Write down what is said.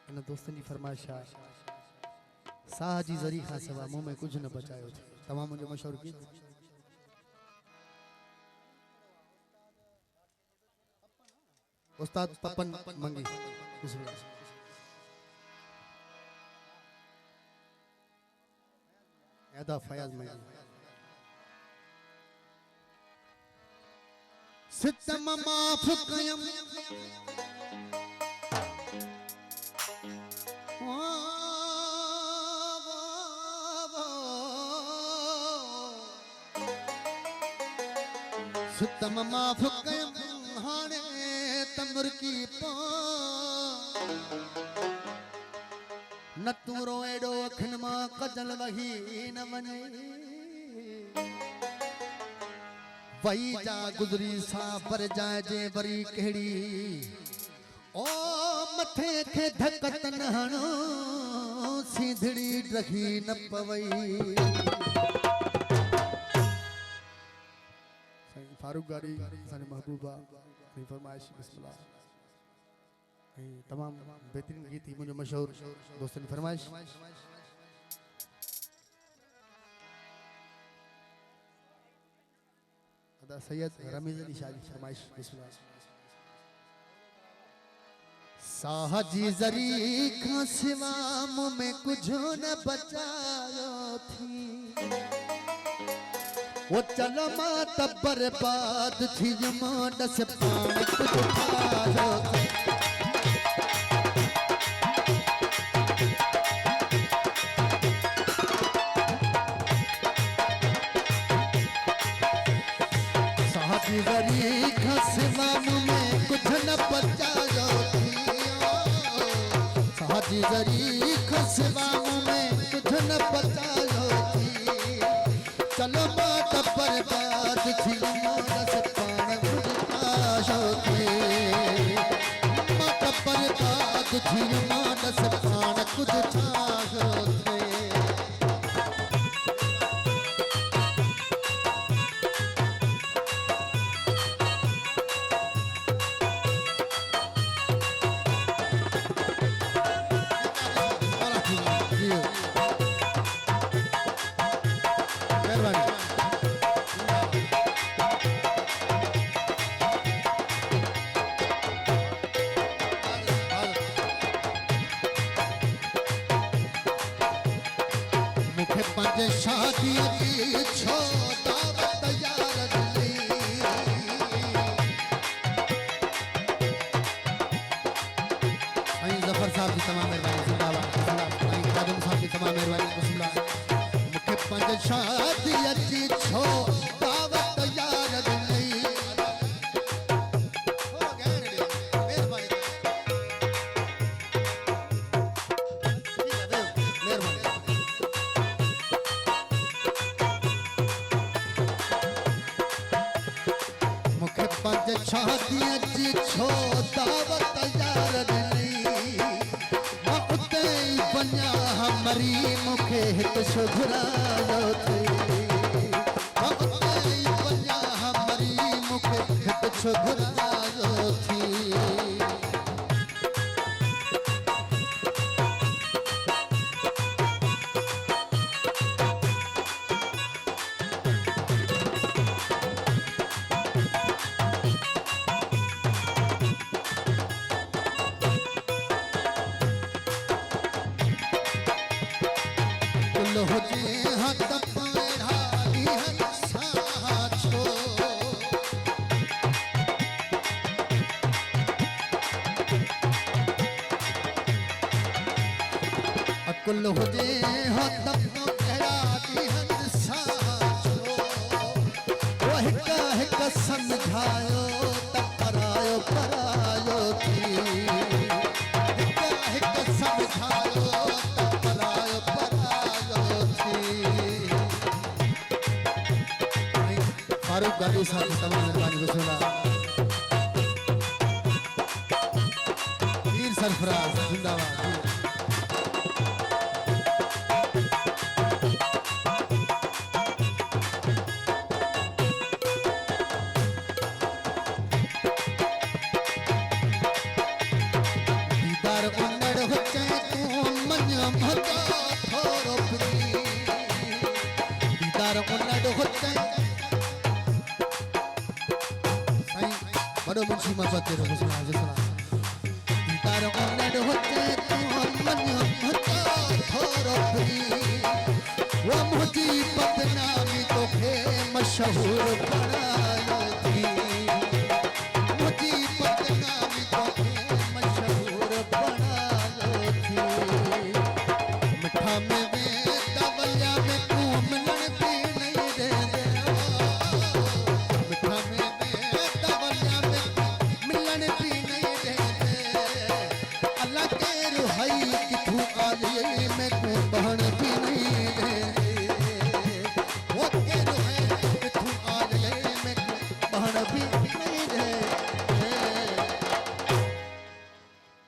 इन दोस्तन की फरमाइश है साह जी ज़री खां सवा मुंह में कुछ न बचायो थे तमाम मुझे मशहूर गीत उस्ताद पपन मंगी ऐदा फयाज मंगी सितम माफ कयम सितम माफ कयम हाणे तमुर की पा न तूरो एडो अखन मां कजल वही न वने वही जा गुजरी सा पर जाए जे बरी केड़ी ओ मथे खे धकत न हणो सीधड़ी रखी न पवई सही फारूक गाड़ी साने महबूबा की फरमाइश बिस्मिल्लाह तमाम बेहतरीन गीत थी मुझे मशहूर दोस्तों की फरमाइश अदा सैयद रमीज अली शाह की फरमाइश बिस्मिल्लाह साहजी जरी का सिवा मुँह में कुछ न बचायो थी वो चलो माँ तब बर्बाद थी माँ दस पान कुछ खायो थी साहजी जरी का सिवा मुँह में कुछ न बचायो थी साहजी जरी का सिवा मुँह में कुछ न बचायो थी चलो बात बर्बाद थी मानस पान आशो थी बात बर्बाद थी मानस पान कुछ छाशो थे शादी की छो दावत यार दी आई जफर साहब की तमाम मेहरबानी जिंदाबाद आई कादम साहब की तमाम मेहरबानी बिस्मिल्लाह मुखे पंज शादी की छो दावत यार दी शादी जी छो दावत यार दी मां उते बन्या हमरी मुखे हित सुघरायो थी मां उते बन्या हमरी मुखे हित सुघरायो थी कुल हो जे हो तब तो कहरा दी हंसा छो वो हिक समझायो तब परायो थी हिक समझायो तब परायो थी फारूक गाड़ी साहब तमाम मेहरबानी बिस्मिल्लाह वीर सरफराज जिंदाबाद होचे तू मन मता थोरो फ्री दीदार उनड होचे साईं बड़ो मुंशी महबत तेरो हुस्न जसला दीदार उनड होचे तू मन मता थोरो फ्री वो मुझी बदनामी तोखे मशहूर बना